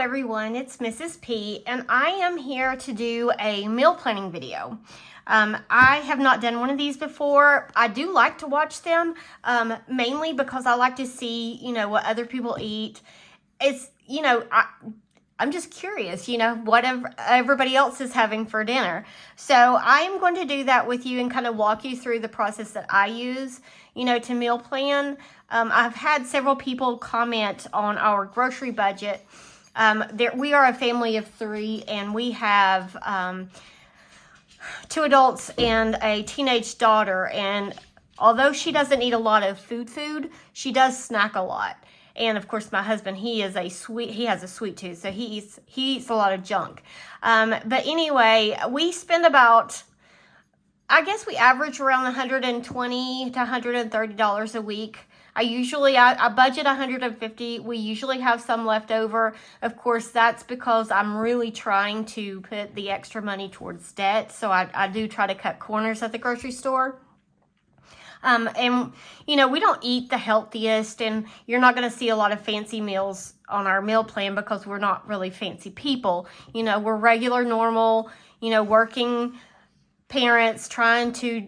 everyone, it's Mrs. P, and I am here to do a meal planning video. I have not done one of these before. I do like to watch them, mainly because I like to see, what other people eat. It's, I'm just curious, what everybody else is having for dinner. So I am going to do that with you and kind of walk you through the process that I use, to meal plan. I've had several people comment on our grocery budget. We are a family of 3, and we have 2 adults and a teenage daughter. And although she doesn't eat a lot of food, she does snack a lot. And of course, my husband, he has a sweet tooth, so he eats a lot of junk. But anyway, we spend about, I guess we average around $120 to $130 a week. I budget $150. We usually have some left over. Of course, that's because I'm really trying to put the extra money towards debt. So I do try to cut corners at the grocery store. And we don't eat the healthiest, and you're not going to see a lot of fancy meals on our meal plan because we're not really fancy people. We're regular, normal, working parents trying to,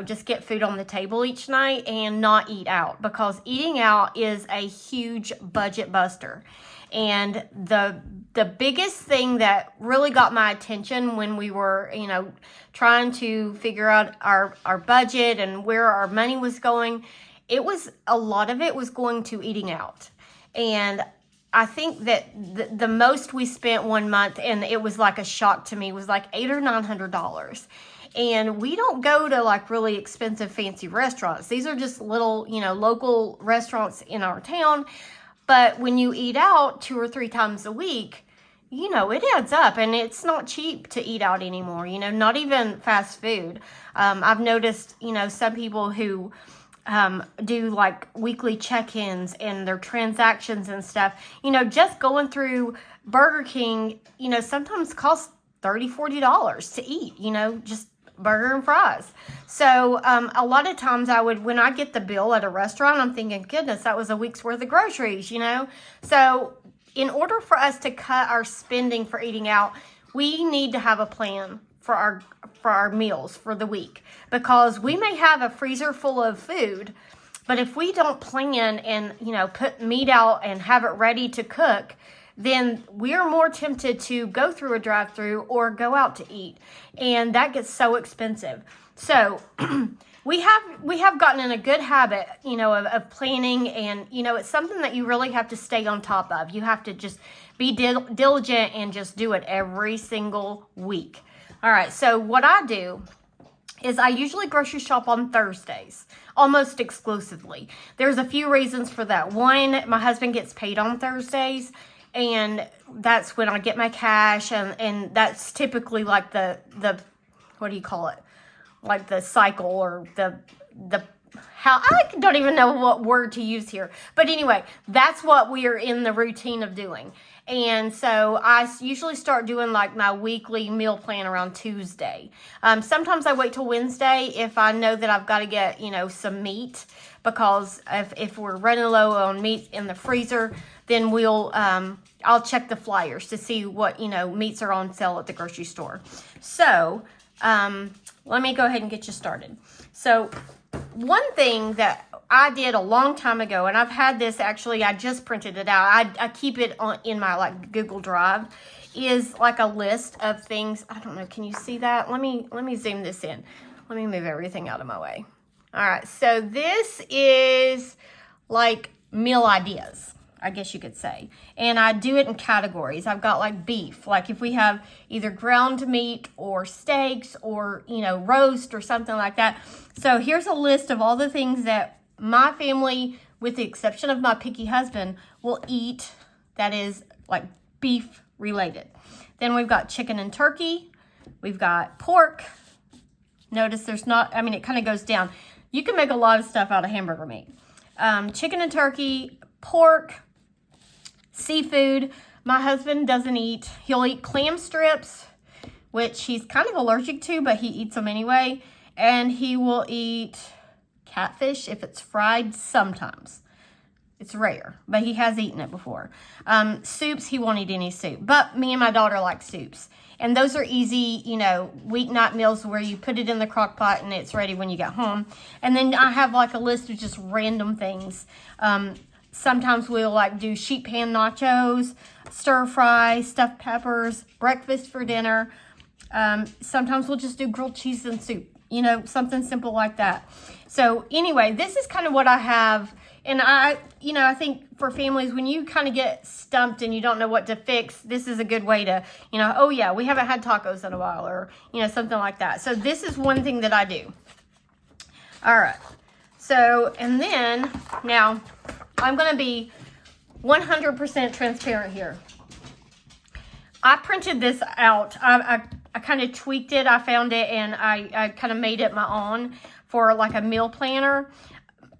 just get food on the table each night and not eat out, because eating out is a huge budget buster. And the biggest thing that really got my attention when we were, trying to figure out our budget and where our money was going, a lot of it was going to eating out. And I think that the most we spent one month, and it was like a shock to me, was like $800 or $900. And we don't go to like really expensive fancy restaurants. These are just little, local restaurants in our town. But when you eat out 2 or 3 times a week, it adds up, and it's not cheap to eat out anymore, not even fast food. I've noticed, some people who do like weekly check-ins and their transactions and stuff, just going through Burger King, sometimes costs $30, $40 to eat, just burger and fries. So a lot of times when I get the bill at a restaurant, I'm thinking, goodness, that was a week's worth of groceries, So in order for us to cut our spending for eating out, we need to have a plan for our meals for the week, because we may have a freezer full of food, but if we don't plan and, put meat out and have it ready to cook, then we're more tempted to go through a drive-through or go out to eat. And that gets so expensive. So we have gotten in a good habit, of planning, and, it's something that you really have to stay on top of. You have to just be diligent and just do it every single week. All right, so what I do is I usually grocery shop on Thursdays, almost exclusively. There's a few reasons for that. One, my husband gets paid on Thursdays, and that's when I get my cash, and that's typically like the what do you call it? Like the cycle, or the how, I don't even know what word to use here. But anyway, that's what we are in the routine of doing. And so I usually start doing like my weekly meal plan around Tuesday. Sometimes I wait till Wednesday if I know that I've got to get, some meat, because if we're running low on meat in the freezer, then I'll check the flyers to see what, meats are on sale at the grocery store. So let me go ahead and get you started. So one thing that I did a long time ago, and I've had this, actually, I just printed it out. I keep it in my like Google Drive, is like a list of things. I don't know. Can you see that? Let me zoom this in. Let me move everything out of my way. All right. So this is like meal ideas, I guess you could say. And I do it in categories. I've got like beef, like if we have either ground meat or steaks or, roast or something like that. So here's a list of all the things that my family, with the exception of my picky husband, will eat that is like beef related. Then we've got chicken and turkey. We've got pork. Notice there's not, it kind of goes down. You can make a lot of stuff out of hamburger meat. Chicken and turkey, pork, seafood. My husband doesn't eat. He'll eat clam strips, which he's kind of allergic to, but he eats them anyway. And he will eat catfish if it's fried sometimes. It's rare, but he has eaten it before. Soups, he won't eat any soup. But me and my daughter like soups. And those are easy, you know, weeknight meals where you put it in the crock pot and it's ready when you get home. And then I have like a list of just random things. Sometimes we'll like do sheet pan nachos, stir fry, stuffed peppers, breakfast for dinner. Sometimes we'll just do grilled cheese and soup, you know, something simple like that. So anyway, this is kind of what I have. And I think for families, when you kind of get stumped and you don't know what to fix, this is a good way to, you know, oh yeah, we haven't had tacos in a while, or, you know, something like that. So this is one thing that I do. All right. So, and then now I'm going to be 100% transparent here. I printed this out. I kind of tweaked it. I found it and I kind of made it my own for like a meal planner.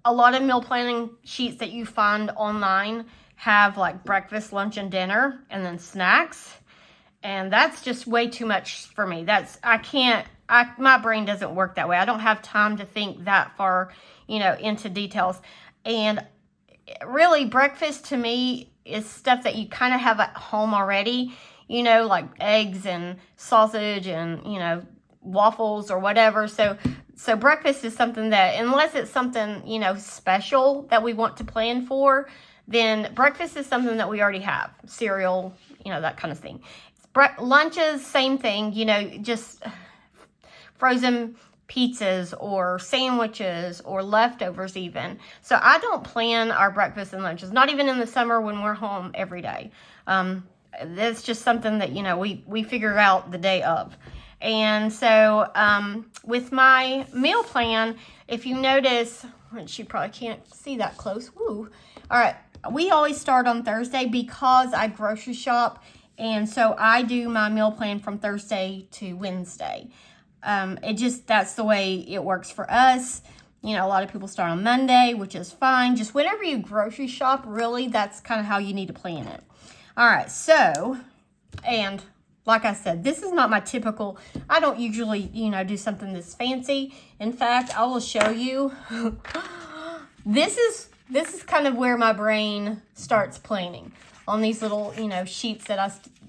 A lot of meal planning sheets that you find online have like breakfast, lunch, and dinner, and then snacks. And that's just way too much for me. My brain doesn't work that way. I don't have time to think that far, you know, into details. And really, breakfast to me is stuff that you kind of have at home already, you know, like eggs and sausage and, you know, waffles or whatever. So breakfast is something that, unless it's something, you know, special that we want to plan for, then breakfast is something that we already have. Cereal, you know, that kind of thing. Lunches, same thing, you know, just frozen pizzas or sandwiches or leftovers even. So I don't plan our breakfast and lunches, not even in the summer when we're home every day. That's just something that, you know, we figure out the day of. And so with my meal plan, if you notice, which you probably can't see that close. Woo. All right. We always start on Thursday because I grocery shop. And so I do my meal plan from Thursday to Wednesday. That's the way it works for us. You know, a lot of people start on Monday, which is fine. Just whenever you grocery shop, really, that's kind of how you need to plan it. All right. So, and like I said, this is not my typical, I don't usually, you know, do something this fancy. In fact, I will show you. This is kind of where my brain starts planning, on these little, you know, sheets that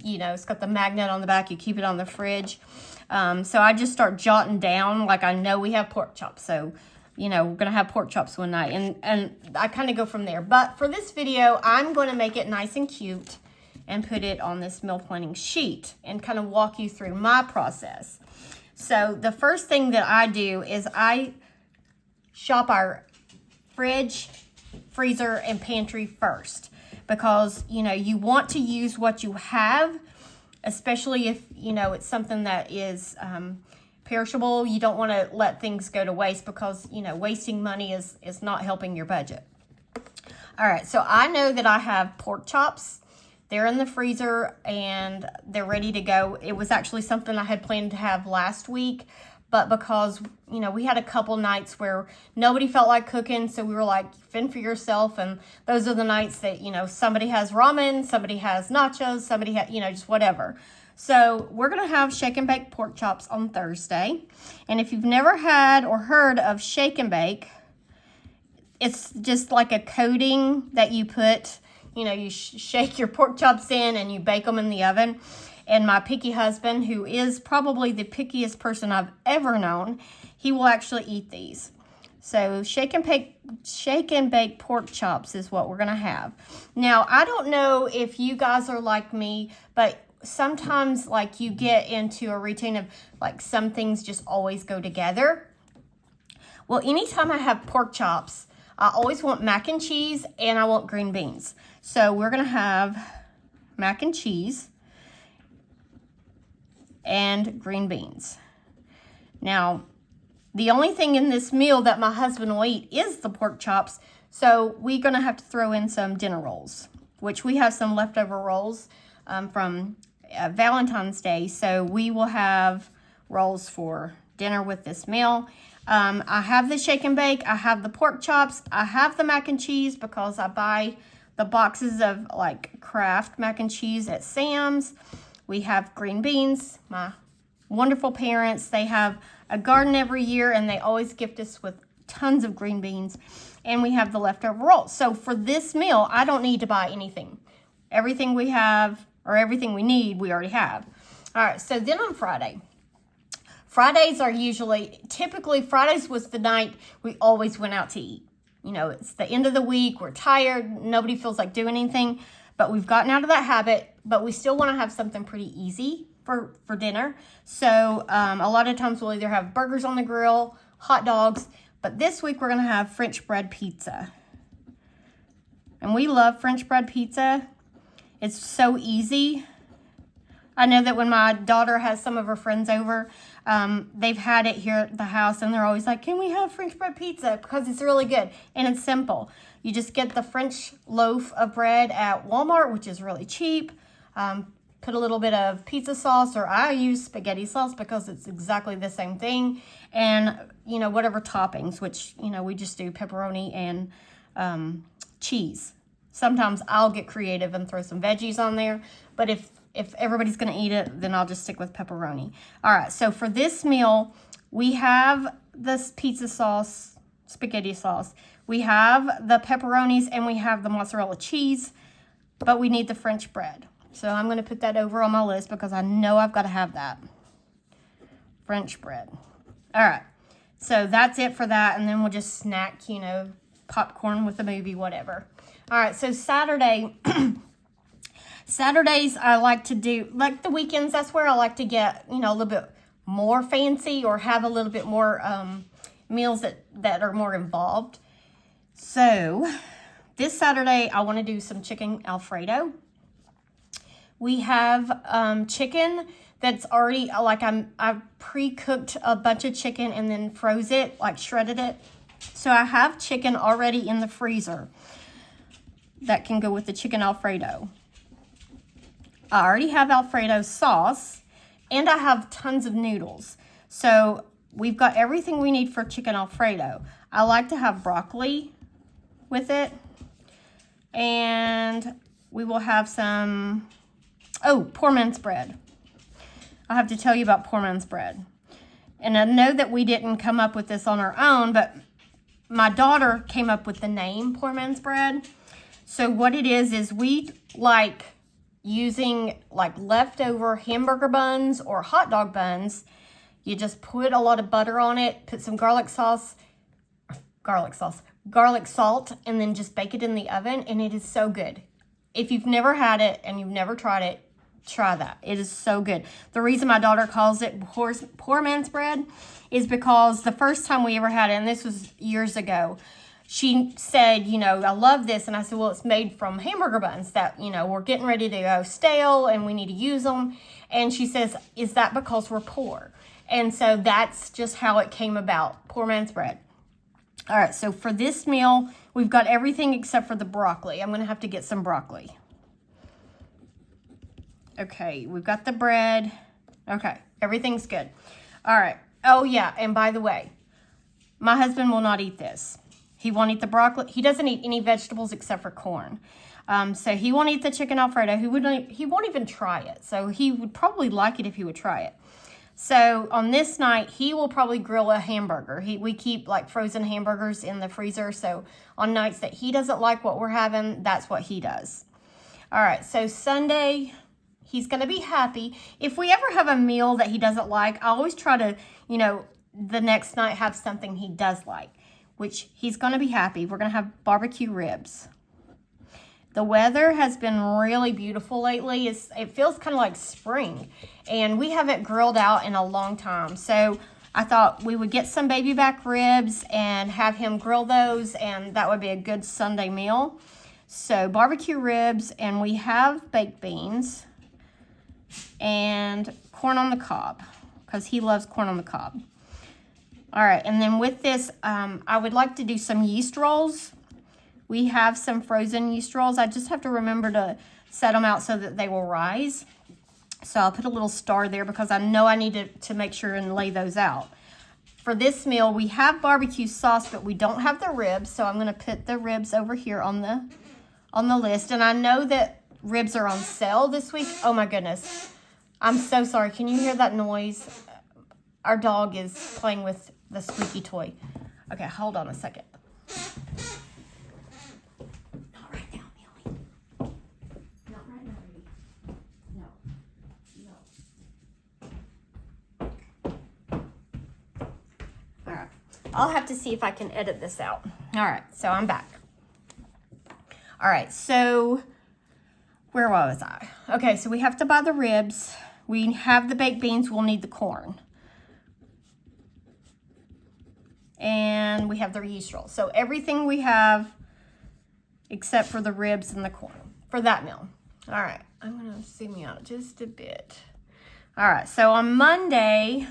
it's got the magnet on the back. You keep it on the fridge. So I just start jotting down, like I know we have pork chops. So, you know, we're going to have pork chops one night. And I kind of go from there. But for this video, I'm going to make it nice and cute and put it on this meal planning sheet and kind of walk you through my process. So the first thing that I do is I shop our fridge, freezer, and pantry first, because, you know, you want to use what you have, especially if, you know, it's something that is perishable. You don't want to let things go to waste, because, you know, wasting money is not helping your budget. All right, so I know that I have pork chops. They're in the freezer and they're ready to go. It was actually something I had planned to have last week, but because, you know, we had a couple nights where nobody felt like cooking, so we were like, fend for yourself. And those are the nights that, you know, somebody has ramen, somebody has nachos, somebody has, you know, just whatever. So we're going to have shake and bake pork chops on Thursday. And if you've never had or heard of shake and bake, it's just like a coating that you put, you know, you shake your pork chops in and you bake them in the oven. And my picky husband, who is probably the pickiest person I've ever known, he will actually eat these. So shake and bake pork chops is what we're going to have. Now, I don't know if you guys are like me, but sometimes like you get into a routine of like some things just always go together. Well, anytime I have pork chops, I always want mac and cheese and I want green beans. So we're going to have mac and cheese and green beans. Now, the only thing in this meal that my husband will eat is the pork chops. So we're going to have to throw in some dinner rolls, which we have some leftover rolls from Valentine's Day. So we will have rolls for dinner with this meal. I have the shake and bake. I have the pork chops. I have the mac and cheese because I buy the boxes of like Kraft mac and cheese at Sam's. We have green beans. My wonderful parents, they have a garden every year and they always gift us with tons of green beans, and we have the leftover rolls. So for this meal, I don't need to buy anything. Everything we have, or everything we need, we already have. All right, so then on Friday. Fridays are typically Fridays was the night we always went out to eat. You know, it's the end of the week, we're tired, nobody feels like doing anything, but we've gotten out of that habit, but we still want to have something pretty easy for dinner. So a lot of times we'll either have burgers on the grill, hot dogs, but this week we're going to have French bread pizza. And we love French bread pizza. It's so easy. I know that when my daughter has some of her friends over, they've had it here at the house, and they're always like, can we have French bread pizza? Because it's really good, and it's simple. You just get the French loaf of bread at Walmart, which is really cheap. Put a little bit of pizza sauce, or I use spaghetti sauce because it's exactly the same thing. And, you know, whatever toppings, which, you know, we just do pepperoni and cheese. Sometimes I'll get creative and throw some veggies on there, but if everybody's going to eat it, then I'll just stick with pepperoni. All right, so for this meal, we have this pizza sauce, spaghetti sauce. We have the pepperonis, and we have the mozzarella cheese, but we need the French bread. So I'm going to put that over on my list because I know I've got to have that. French bread. All right, so that's it for that, and then we'll just snack, you know, popcorn with the movie, whatever. All right, so Saturday... Saturdays, I like to do, like the weekends, that's where I like to get, you know, a little bit more fancy or have a little bit more meals that are more involved. So, this Saturday, I want to do some chicken Alfredo. We have chicken that's already, like I've pre-cooked a bunch of chicken and then froze it, like shredded it. So, I have chicken already in the freezer that can go with the chicken Alfredo. I already have Alfredo sauce, and I have tons of noodles. So we've got everything we need for chicken Alfredo. I like to have broccoli with it, and we will have some, poor man's bread. I'll have to tell you about poor man's bread. And I know that we didn't come up with this on our own, but my daughter came up with the name poor man's bread. So what it is we like using like leftover hamburger buns or hot dog buns. You just put a lot of butter on it, put some garlic salt, and then just bake it in the oven, and it is so good. If you've never had it and you've never tried it, try that. It is so good. The reason my daughter calls it poor man's bread is because the first time we ever had it, and this was years ago, she said, you know, I love this. And I said, well, it's made from hamburger buns that, you know, we're getting ready to go stale and we need to use them. And she says, is that because we're poor? And so that's just how it came about, poor man's bread. All right, so for this meal, we've got everything except for the broccoli. I'm going to have to get some broccoli. Okay, we've got the bread. Okay, everything's good. All right. Oh, yeah, and by the way, my husband will not eat this. He won't eat the broccoli. He doesn't eat any vegetables except for corn. So he won't eat the chicken Alfredo. He won't even try it. So he would probably like it if he would try it. So on this night, he will probably grill a hamburger. We keep like frozen hamburgers in the freezer. So on nights that he doesn't like what we're having, that's what he does. All right, so Sunday, he's going to be happy. If we ever have a meal that he doesn't like, I always try to, you know, the next night have something he does like, which he's going to be happy. We're going to have barbecue ribs. The weather has been really beautiful lately. It feels kind of like spring, and we haven't grilled out in a long time. So I thought we would get some baby back ribs and have him grill those, and that would be a good Sunday meal. So barbecue ribs, and we have baked beans and corn on the cob because he loves corn on the cob. All right, and then with this, I would like to do some yeast rolls. We have some frozen yeast rolls. I just have to remember to set them out so that they will rise. So I'll put a little star there because I know I need to make sure and lay those out. For this meal, we have barbecue sauce, but we don't have the ribs. So I'm going to put the ribs over here on the list. And I know that ribs are on sale this week. Oh my goodness. I'm so sorry. Can you hear that noise? Our dog is playing with the squeaky toy. Okay, hold on a second. Not right now, Millie. Not right now, baby. No. All right. I'll have to see if I can edit this out. All right, so I'm back. All right, so where was I? Okay, so we have to buy the ribs. We have the baked beans. We'll need the corn. And we have the yeast rolls. So everything we have except for the ribs and the corn for that meal. All right, I'm going to zoom you out just a bit. All right, so on Mondays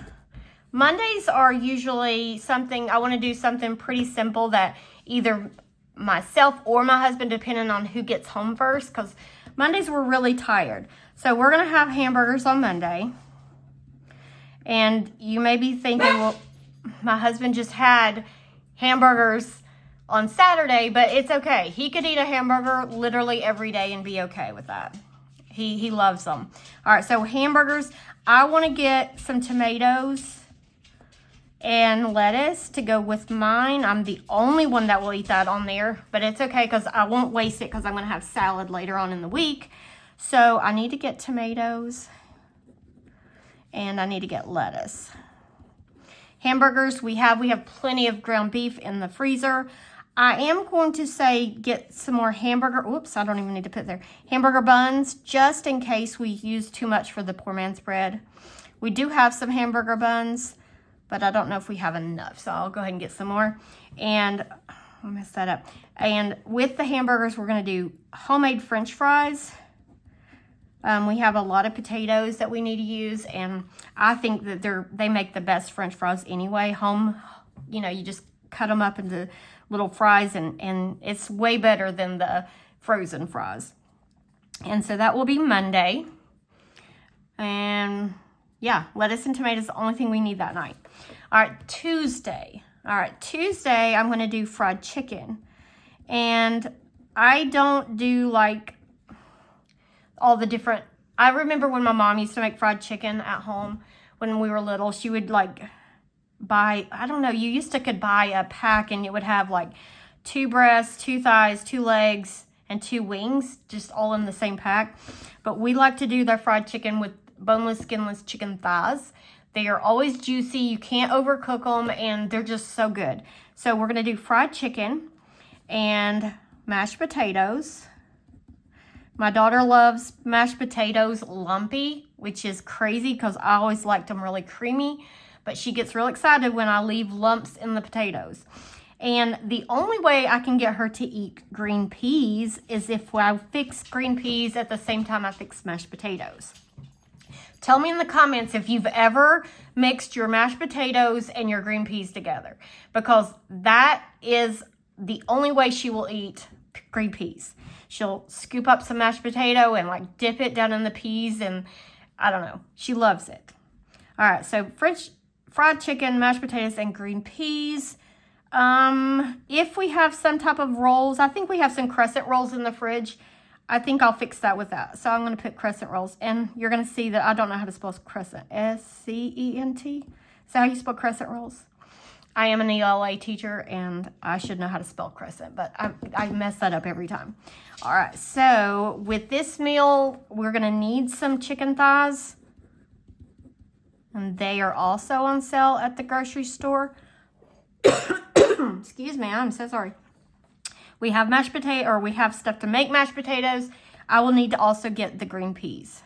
are usually something, I want to do something pretty simple that either myself or my husband, depending on who gets home first, because Mondays we're really tired. So we're going to have hamburgers on Monday. And you may be thinking, well, my husband just had hamburgers on Saturday, but it's okay. He could eat a hamburger literally every day and be okay with that. He loves them. All right, so hamburgers. I want to get some tomatoes and lettuce to go with mine. I'm the only one that will eat that on there, but it's okay because I won't waste it because I'm going to have salad later on in the week. So I need to get tomatoes and I need to get lettuce. Hamburgers, we have plenty of ground beef in the freezer. I am going to say get some more hamburger, oops, I don't even need to put there, hamburger buns, just in case we use too much for the poor man's bread. We do have some hamburger buns, but I don't know if we have enough, so I'll go ahead and get some more. And I messed that up. And with the hamburgers, we're going to do homemade French fries. We have a lot of potatoes that we need to use, and I think that they make the best French fries anyway. Home, you just cut them up into little fries, and it's way better than the frozen fries. And so that will be Monday. And yeah, lettuce and tomatoes, the only thing we need that night. All right, Tuesday. All right, Tuesday, I'm going to do fried chicken. And I don't do like all the different, I remember when my mom used to make fried chicken at home when we were little, she would like buy, I don't know, could buy a pack and it would have like 2 breasts, 2 thighs, 2 legs, and 2 wings, just all in the same pack. But we like to do their fried chicken with boneless, skinless chicken thighs. They are always juicy. You can't overcook them, and they're just so good. So we're going to do fried chicken and mashed potatoes. My daughter loves mashed potatoes lumpy, which is crazy because I always liked them really creamy. But she gets real excited when I leave lumps in the potatoes. And the only way I can get her to eat green peas is if I fix green peas at the same time I fix mashed potatoes. Tell me in the comments if you've ever mixed your mashed potatoes and your green peas together, because that is the only way she will eat green peas. She'll scoop up some mashed potato and like dip it down in the peas, and I don't know. She loves it. All right, so fried chicken, mashed potatoes, and green peas. If we have some type of rolls, I think we have some crescent rolls in the fridge. I think I'll fix that with that. So I'm going to put crescent rolls. And you're going to see that I don't know how to spell crescent. S-C-E-N-T. Is that how you spell crescent rolls? I am an ELA teacher, and I should know how to spell crescent, but I mess that up every time. All right, so with this meal, we're going to need some chicken thighs. And they are also on sale at the grocery store. Excuse me, I'm so sorry. We have mashed potato, or we have stuff to make mashed potatoes. I will need to also get the green peas.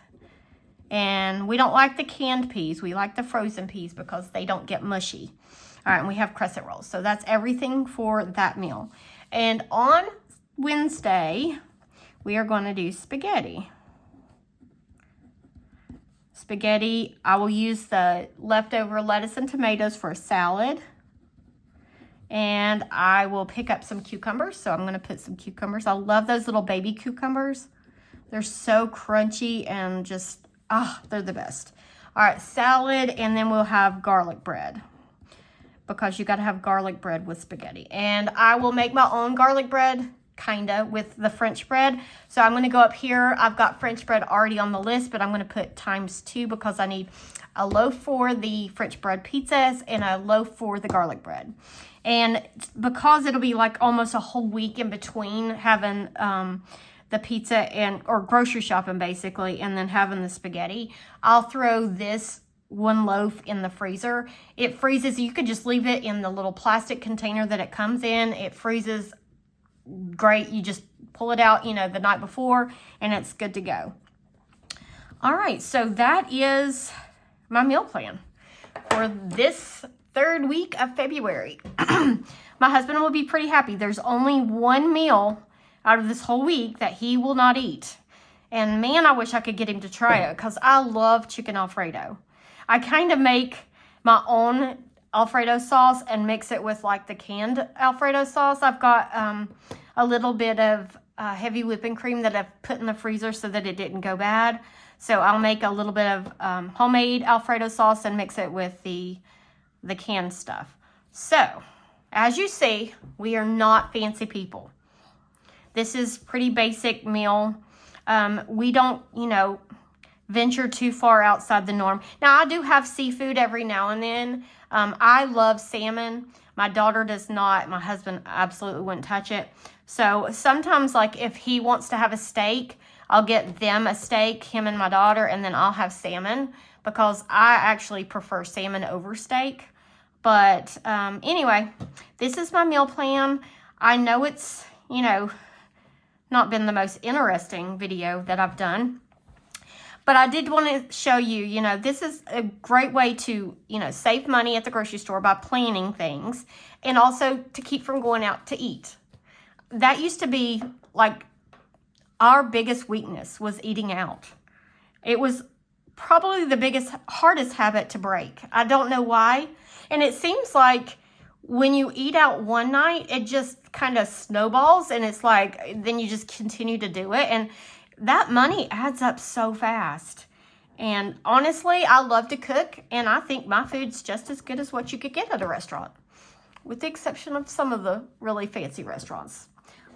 And we don't like the canned peas. We like the frozen peas because they don't get mushy. All right, and we have crescent rolls. So that's everything for that meal. And on Wednesday, we are going to do spaghetti. Spaghetti, I will use the leftover lettuce and tomatoes for a salad. And I will pick up some cucumbers. So I'm going to put some cucumbers. I love those little baby cucumbers. They're so crunchy and just, they're the best. All right, salad, and then we'll have garlic bread, because you got to have garlic bread with spaghetti. And I will make my own garlic bread kinda, with the French bread. So I'm gonna go up here. I've got French bread already on the list, but I'm gonna put ×2 because I need a loaf for the French bread pizzas and a loaf for the garlic bread. And because it'll be like almost a whole week in between having the pizza or grocery shopping basically, and then having the spaghetti, I'll throw this one loaf in the freezer. It freezes. You could just leave it in the little plastic container that it comes in. It freezes great. You just pull it out, the night before, and it's good to go. All right, so that is my meal plan for this 3rd week of February. My husband will be pretty happy. There's only one meal out of this whole week that he will not eat. And man, I wish I could get him to try it because I love chicken Alfredo. I kind of make my own Alfredo sauce and mix it with like the canned Alfredo sauce. I've got a little bit of heavy whipping cream that I've put in the freezer so that it didn't go bad. So I'll make a little bit of homemade Alfredo sauce and mix it with the canned stuff. So, as you see, we are not fancy people. This is pretty basic meal. We don't, venture too far outside the norm. Now, I do have seafood every now and then. I love salmon. My daughter does not. My husband absolutely wouldn't touch it. So sometimes, like, if he wants to have a steak, I'll get them a steak, him and my daughter, and then I'll have salmon because I actually prefer salmon over steak. But anyway, this is my meal plan. I know it's, not been the most interesting video that I've done. But I did want to show you, this is a great way to, save money at the grocery store by planning things and also to keep from going out to eat. That used to be like our biggest weakness was eating out. It was probably the hardest habit to break. I don't know why. And it seems like when you eat out one night, it just kind of snowballs and it's like, then you just continue to do it. And that money adds up so fast. And honestly, I love to cook, and I think my food's just as good as what you could get at a restaurant, with the exception of some of the really fancy restaurants.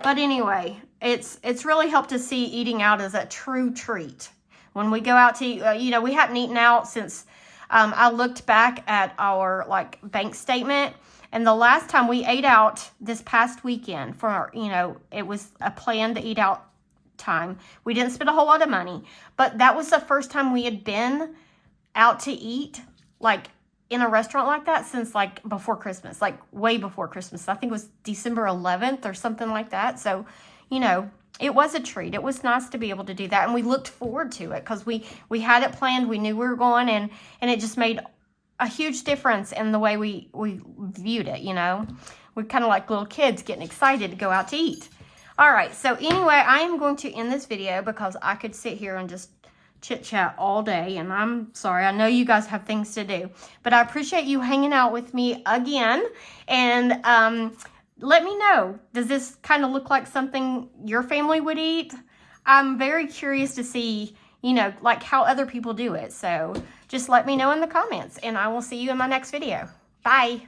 But anyway, it's really helped to see eating out as a true treat. When we go out to eat, we hadn't eaten out since I looked back at our bank statement, and the last time we ate out this past weekend it was a plan to eat out time. We didn't spend a whole lot of money, but that was the first time we had been out to eat in a restaurant like that since before Christmas, way before Christmas. I think it was December 11th or something like that. So, it was a treat. It was nice to be able to do that, and we looked forward to it because we had it planned. We knew we were going, and it just made a huge difference in the way we viewed it. We're kind of like little kids getting excited to go out to eat. All right, so anyway, I am going to end this video because I could sit here and just chit-chat all day, and I'm sorry. I know you guys have things to do, but I appreciate you hanging out with me again, and let me know, does this kind of look like something your family would eat? I'm very curious to see, how other people do it, so just let me know in the comments, and I will see you in my next video. Bye.